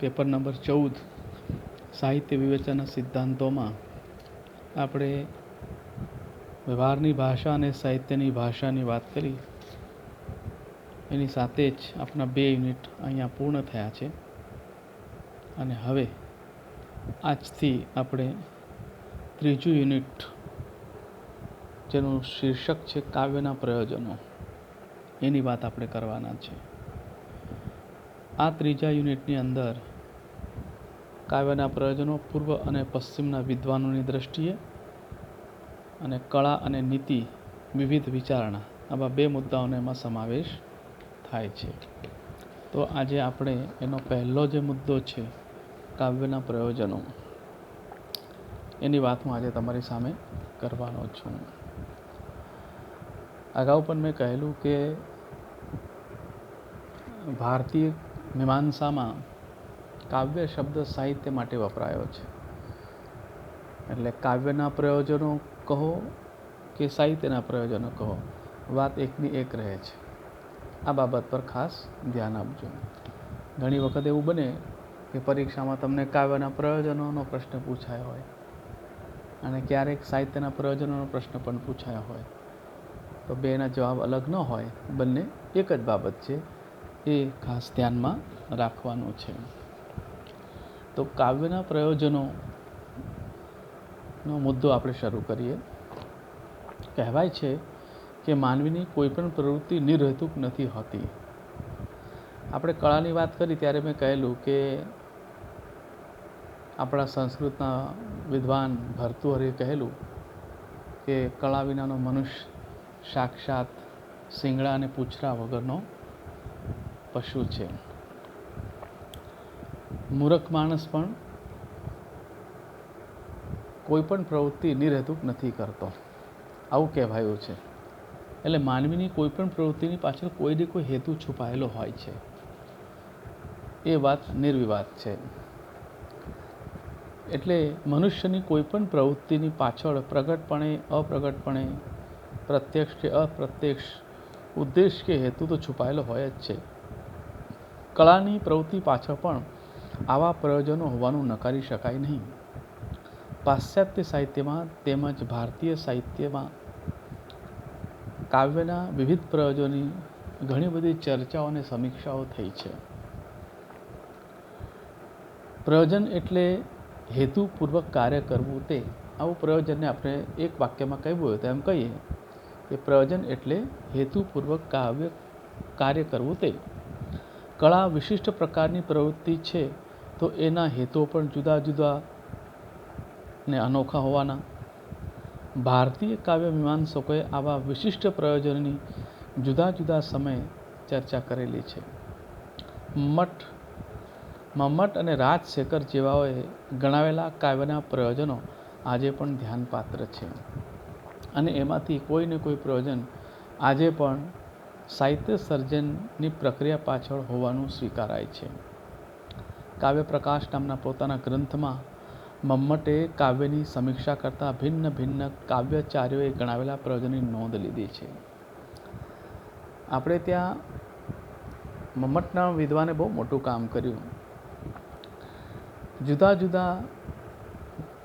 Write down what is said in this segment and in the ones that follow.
Paper number 14 સાહિત્ય વિવેચનના સિદ્ધાંતોમાં આપણે વ્યવહારની ભાષા અને સાહિત્યની ભાષાની વાત કરી. એની સાથે જ આપણા 2 યુનિટ અહીંયા પૂર્ણ થયા છે અને હવે આજથી આપણે ત્રીજું યુનિટ, જેનું શીર્ષક છે કાવ્યના પ્રયોજનો, એની વાત આપણે કરવાના છે. આ ત્રીજા યુનિટની અંદર કાવ્યના પ્રયોજનો પૂર્વ અને પશ્ચિમના વિદ્વાનોની દ્રષ્ટિએ અને કળા અને નીતિ વિવિધ વિચારણા, આવા 2 મુદ્દાઓનો એમાં સમાવેશ થાય છે. તો આજે આપણે એનો પહેલો જે મુદ્દો છે કાવ્યના પ્રયોજનો, એની વાત હું આજે તમારી સામે કરવાનો છું. અગાઉ પણ મેં કહેલું કે ભારતીય મીમાંસામાં કાવ્ય શબ્દ સાહિત્ય માટે વપરાયો છે. એટલે કાવ્યના પ્રયોજનો કહો કે સાહિત્યના પ્રયોજનો કહો, વાત એકની એક રહે છે. આ બાબત પર ખાસ ધ્યાન આપજો. ઘણી વખત એવું બને કે પરીક્ષામાં તમને કાવ્યના પ્રયોજનોનો પ્રશ્ન પૂછાયો હોય અને ક્યારેક સાહિત્યના પ્રયોજનોનો પ્રશ્ન પણ પૂછાયો હોય, તો બેના જવાબ અલગ ન હોય, બંને એક જ બાબત છે. એ ખાસ ધ્યાનમાં રાખવાનું છે. તો કાવ્યના પ્રયોજનોનો મુદ્દો આપણે શરૂ કરીએ. કહેવાય છે કે માનવીની કોઈ પણ પ્રવૃત્તિ નિર્હેતુક નથી હોતી. આપણે કળાની વાત કરી ત્યારે મેં કહેલું કે આપણા સંસ્કૃતના વિદ્વાન ભર્તૃહરિએ કહેલું કે કળા વિનાનો મનુષ્ય સાક્ષાત શિંગડા અને પૂંછડા વગરનો પશુ છે. મૂર્ખ માણસ પણ કોઈ પણ પ્રવૃત્તિ નિર્હેતુક નથી કરતો, આવું કહેવાયું છે. એટલે માનવીની કોઈ પણ પ્રવૃત્તિની પાછળ કોઈને કોઈ હેતુ છુપાયેલો હોય છે, એ વાત નિર્વિવાદ છે. એટલે મનુષ્યની કોઈ પણ પ્રવૃત્તિની પાછળ પ્રગટપણે, અપ્રગટપણે, પ્રત્યક્ષ કે અપ્રત્યક્ષ ઉદ્દેશ કે હેતુ તો છુપાયેલો હોય જ છે. કળાની પ્રવૃત્તિ પાછળ પણ આવા પ્રયોજનો હોવાનું નકારી શકાય નહીં. પાશ્ચાત્ય સાહિત્યમાં તેમજ ભારતીય સાહિત્યમાં કાવ્યના વિવિધ પ્રયોજનોની ઘણી બધી ચર્ચાઓ અને સમીક્ષાઓ થઈ છે. પ્રયોજન એટલે હેતુપૂર્વક કાર્ય કરવું તે. આવું પ્રયોજનને આપણે એક વાક્યમાં કહેવું હોય તો એમ કહીએ કે પ્રયોજન એટલે હેતુપૂર્વક કાર્ય કરવું તે. કળા વિશિષ્ટ પ્રકારની પ્રવૃત્તિ છે, તો એના હેતુઓ પણ જુદા જુદા ને અનોખા હોવાના. ભારતીય કાવ્ય મીમાંસકોએ આવા વિશિષ્ટ પ્રયોજનોની જુદા જુદા સમયે ચર્ચા કરેલી છે. મમ્મટ અને રાજશેખર જેવાઓએ ગણાવેલા કાવ્યના પ્રયોજનો આજે પણ ધ્યાનપાત્ર છે અને એમાંથી કોઈને કોઈ પ્રયોજન આજે પણ સાહિત્ય સર્જનની પ્રક્રિયા પાછળ હોવાનું સ્વીકારાય છે. કાવ્ય પ્રકાશ નામના પોતાના ગ્રંથમાં મમ્મટે કાવ્યની સમીક્ષા કરતા ભિન્ન ભિન્ન કાવ્યાચાર્યોએ ગણાવેલા પ્રયોજનની નોંધ લીધી છે. આપણે ત્યાં મમ્મટના વિદ્વાને બહુ મોટું કામ કર્યું. જુદા જુદા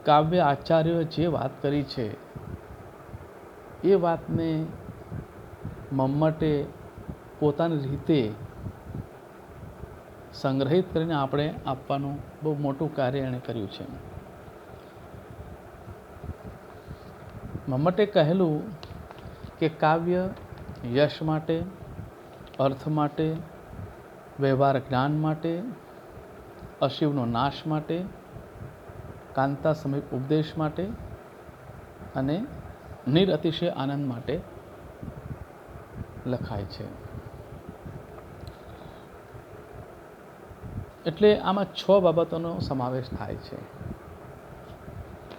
કાવ્ય આચાર્યોએ જે વાત કરી છે, એ વાતને મમ્મટે પોતાની રીતે સંગ્રહિત કરીને આપણે આપવાનું બહુ મોટું કાર્ય એણે કર્યું છે. મમ્મટે કહેલું કે કાવ્ય યશ માટે, અર્થ માટે, વ્યવહાર જ્ઞાન માટે, અશિવનો નાશ માટે, કાંતા સમીપ ઉપદેશ માટે અને નિરઅતિશય આનંદ માટે લખાય છે. એટલે આમાં 6 બાબતોનો સમાવેશ થાય છે.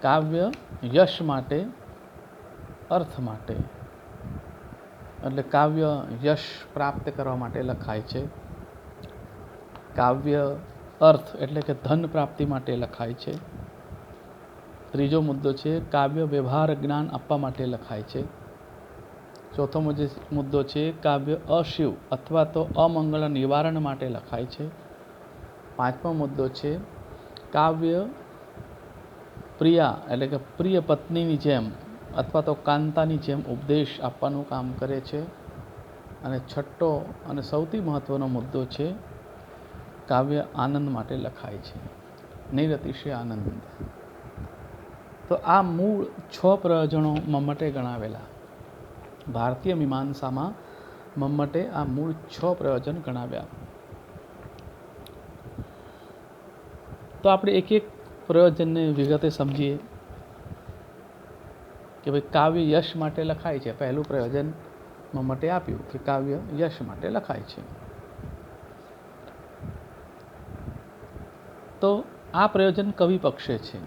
કાવ્ય યશ માટે, અર્થ માટે, એટલે કાવ્ય યશ પ્રાપ્ત કરવા માટે લખાય છે. કાવ્ય અર્થ એટલે કે ધન પ્રાપ્તિ માટે લખાય છે. ત્રીજો મુદ્દો છે કાવ્ય વ્યવહાર જ્ઞાન આપવા માટે લખાય છે. ચોથો મુદ્દો છે કાવ્ય અશિવ અથવા તો અમંગળ નિવારણ માટે લખાય છે. પાંચમો મુદ્દો છે કાવ્ય પ્રિયા એટલે કે પ્રિય પત્નીની જેમ અથવા તો કાંતાની જેમ ઉપદેશ આપવાનું કામ કરે છે. અને છઠ્ઠો અને સૌથી મહત્ત્વનો મુદ્દો છે કાવ્ય આનંદ માટે લખાય છે, નિરતિશય આનંદ. તો આ મૂળ 6 પ્રયોજનો મમ્મટે ગણાવેલા. ભારતીય મીમાંસામાં મમ્મટે આ મૂળ 6 પ્રયોજન ગણાવ્યા. તો આપણે એક એક પ્રયોજનને વિગતે સમજીએ કે ભાઈ કાવ્ય યશ માટે લખાય છે. પહેલું પ્રયોજન મમ્મટે આપ્યું કે કાવ્ય યશ માટે લખાય છે. તો આ પ્રયોજન કવિ પક્ષે છે.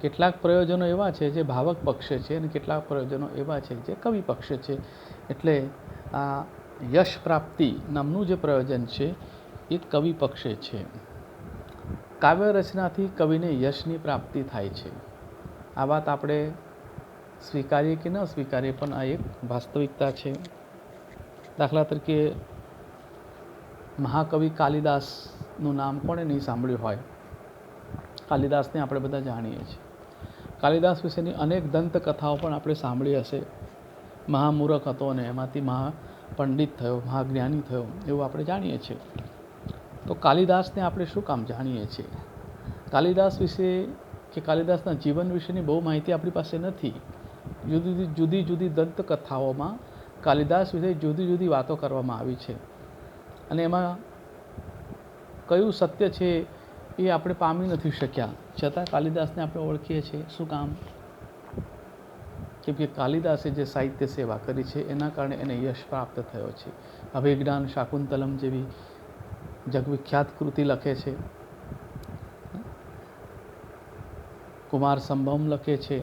કેટલાક પ્રયોજનો એવા છે જે ભાવક પક્ષે છે અને કેટલાક પ્રયોજનો એવા છે જે કવિ પક્ષે છે. એટલે આ યશ પ્રાપ્તિ નામનું જે પ્રયોજન છે એ કવિ પક્ષે છે. કાવ્ય રચનાથી કવિને યશની પ્રાપ્તિ થાય છે. આ વાત આપણે સ્વીકારીએ કે ન સ્વીકારીએ પણ આ એક વાસ્તવિકતા છે. દાખલા તરીકે મહાકવિ કાલિદાસનું નામ કોણે નહીં સાંભળ્યું હોય. કાલિદાસને આપણે બધા જાણીએ છીએ. કાલિદાસ વિશેની અનેક દંતકથાઓ પણ આપણે સાંભળી હશે. મહામૂરખ હતો અને એમાંથી મહાપંડિત થયો, મહાજ્ઞાની થયો, એવું આપણે જાણીએ છીએ. તો કાલિદાસને આપણે શું કામ જાણીએ છીએ? કાલિદાસ વિશે કે કાલિદાસના જીવન વિશેની બહુ માહિતી આપણી પાસે નથી. જુદી જુદી દંતકથાઓમાં કાલિદાસ વિશે જુદી જુદી વાતો કરવામાં આવી છે અને એમાં કયું સત્ય છે એ આપણે પામી નથી શક્યા. છતાં કાલિદાસને આપણે ઓળખીએ છીએ. શું કામ? કેમ કે કાલિદાસે જે સાહિત્ય સેવા કરી છે એના કારણે એને યશ પ્રાપ્ત થયો છે. અભિજ્ઞાન શાકુંતલમ જેવી જગવિખ્યાત કૃતિ લખે છે, કુમાર સંભવમ લખે છે,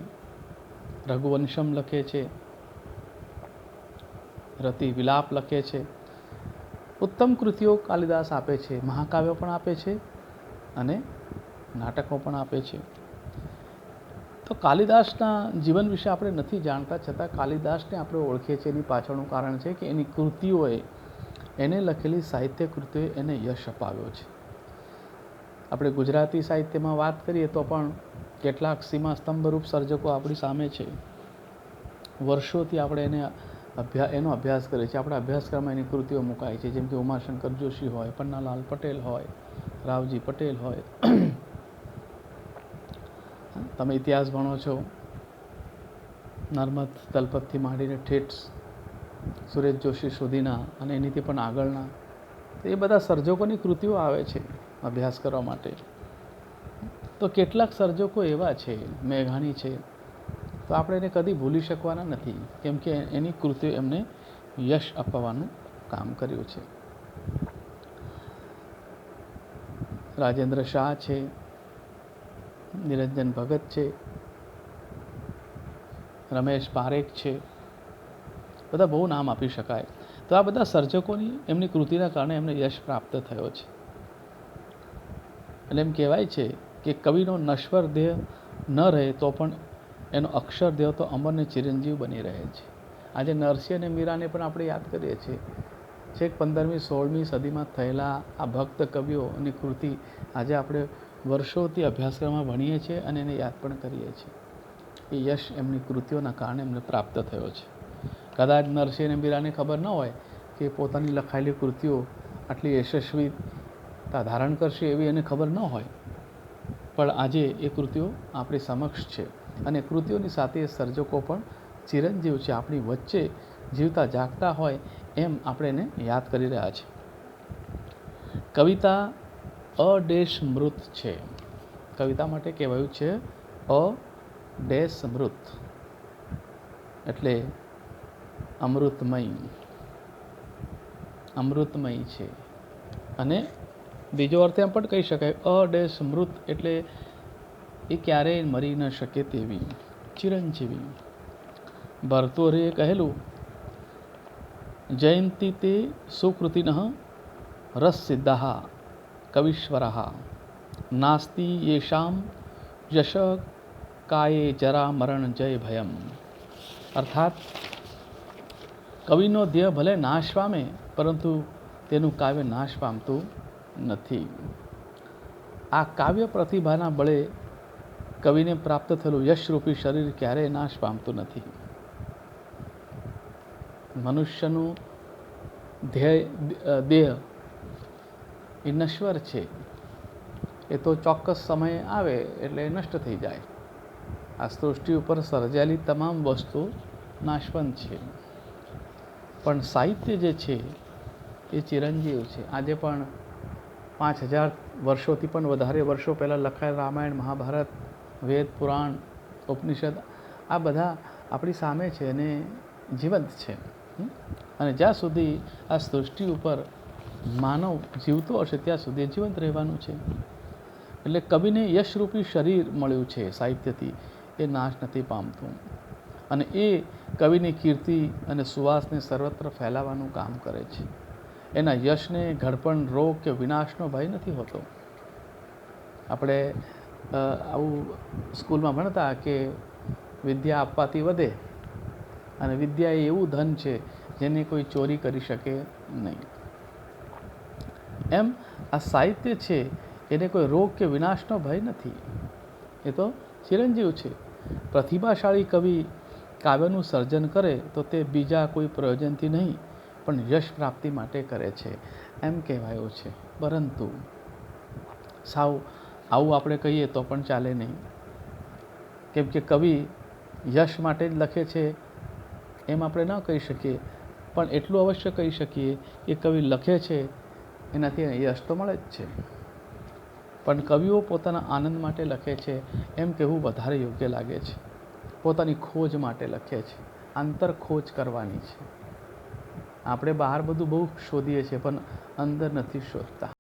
રઘુવંશમ લખે છે, રતિ વિલાપ લખે છે. ઉત્તમ કૃતિઓ કાલિદાસ આપે છે. મહાકાવ્યો પણ આપે છે અને નાટકો પણ આપે છે. તો કાલિદાસના જીવન વિશે આપણે નથી જાણતા, છતાં કાલિદાસને આપણે ઓળખીએ છીએ. એની પાછળનું કારણ છે કે એની કૃતિઓએ, એને લખેલી સાહિત્ય કૃતિઓએ એને યશ અપાવ્યો છે. આપણે ગુજરાતી સાહિત્યમાં વાત કરીએ તો પણ કેટલાક સીમા સ્તંભરૂપ સર્જકો આપણી સામે છે. વર્ષોથી આપણે એનો અભ્યાસ કરીએ છીએ. આપણા અભ્યાસક્રમમાં એની કૃતિઓ મુકાય છે. જેમ કે ઉમાશંકર જોશી હોય, પન્નાલાલ પટેલ હોય, રાવજી પટેલ હોય. તમે ઇતિહાસ ભણો છો, નર્મદ તલપતથી માંડીને ઠેઠ સુરેશ જોશી સુધીના અને એનીથી પણ આગળના, એ બધા સર્જકોની કૃતિઓ આવે છે અભ્યાસ કરવા માટે. તો કેટલાક સર્જકો એવા છે, મેઘાણી છે, તો આપણે એને કદી ભૂલી શકવાના નથી, કેમ કે એની કૃતિઓ એમને યશ અપાવવાનું કામ કર્યું છે. રાજેન્દ્ર શાહ છે, નિરંજન ભગત છે, રમેશ પારેખ છે, બધા બહુ નામ આપી શકાય. તો આ બધા સર્જકોની એમની કૃતિના કારણે એમને યશ પ્રાપ્ત થયો છે. એટલે એમ કહેવાય છે કે કવિનો નશ્વર દેહ ન રહે તો પણ એનો અક્ષર દેહ તો અમરને ચિરંજીવ બની રહે છે. આજે નરસિંહ અને મીરાને પણ આપણે યાદ કરીએ છીએ. છેક 15મી 16મી સદીમાં થયેલા આ ભક્ત કવિઓની કૃતિ આજે આપણે વર્ષોથી અભ્યાસક્રમમાં ભણીએ છીએ અને એને યાદ પણ કરીએ છીએ. એ યશ એમની કૃતિઓના કારણે એમને પ્રાપ્ત થયો છે. કદાચ નરસિંહ અને મીરાને ખબર ન હોય કે પોતાની લખાયેલી કૃતિઓ આટલી યશસ્વીતા ધારણ કરશે, એવી એને ખબર ન હોય, પણ આજે એ કૃતિઓ આપણી સમક્ષ છે અને કૃતિઓની સાથે સર્જકો પણ ચિરંજીવ છે, આપણી વચ્ચે જીવતા જાગતા હોય એમ આપણે એને યાદ કરી રહ્યા છીએ. કવિતા અડેશ મૃત છે. કવિતા માટે કહેવાયું છે અડેશ મૃત, એટલે અમૃતમય છે. અને બીજો અર્થ એમ પણ કહી શકાય, અડેશ મૃત એટલે એ ક્યારેય મરી ન શકે તેવી, ચિરંજીવી. ભર્તૃહરિએ કહેલું, જયંતી તે સુકૃતિનઃ રસસિદ્ધાઃ કવીશ્વરાઃ નાસ્તિ યેષાં યશ કાયે જરા મરણ જય ભયમ. અર્થાત કવિનો ધ્યેય ભલે નાશ પામે, પરંતુ તેનું કાવ્ય નાશ પામતું નથી. આ કાવ્ય પ્રતિભાના બળે કવિને પ્રાપ્ત થયેલું યશરૂપી શરીર ક્યારેય નાશ પામતું નથી. મનુષ્યનું દેહ એ નશ્વર છે. એ તો ચોક્કસ સમય આવે એટલે નષ્ટ થઈ જાય. આ સૃષ્ટિ ઉપર સર્જાયેલી તમામ વસ્તુ નાશવંત છે. પણ સાહિત્ય જે છે એ ચિરંજીવ છે. આજે પણ 5000 વર્ષોથી પણ વધારે વર્ષો પહેલાં લખાયેલ રામાયણ, મહાભારત, વેદ, પુરાણ, ઉપનિષદ આ બધા આપણી સામે છે અને જીવંત છે. અને જ્યાં સુધી આ સૃષ્ટિ ઉપર માનવ જીવતો હશે ત્યાં સુધી જીવંત રહેવાનું છે. એટલે કવિને યશરૂપી શરીર મળ્યું છે સાહિત્યથી, એ નાશ નથી પામતું. અને એ કવિની કીર્તિ અને સુવાસને સર્વત્ર ફેલાવવાનું કામ કરે છે. એના યશને ઘડપણ, રોગ કે વિનાશનો ભય નથી હોતો. આપણે આવું સ્કૂલમાં ભણતા કે વિદ્યા આપવાથી વધે, અને વિદ્યા એ એવું ધન છે જેની કોઈ ચોરી કરી શકે નહીં. એમ આ સાહિત્ય છે એને કોઈ રોગ કે વિનાશનો ભય નથી. એ તો ચિરંજીવ છે. પ્રતિભાશાળી કવિ કાવ્યનું સર્જન કરે તો તે બીજા કોઈ પ્રયોજનથી નહીં પણ યશ પ્રાપ્તિ માટે કરે છે એમ કહેવાયું છે. પરંતુ સાવ આવું આપણે કહીએ તો પણ ચાલે નહીં. કેમ કે કવિ યશ માટે જ લખે છે એમ આપણે ન કહી શકીએ. પણ એટલું અવશ્ય કહી શકીએ કે કવિ લખે છે એનાથી યશ તો મળે જ છે. પણ કવિઓ પોતાના આનંદ માટે લખે છે એમ કહેવું વધારે યોગ્ય લાગે છે. પોતાની ખોજ માટે લખે છે. આંતર ખોજ કરવાની છે. આપણે બહાર બધું બહુ શોધીએ છીએ પણ અંદર નથી શોધતા.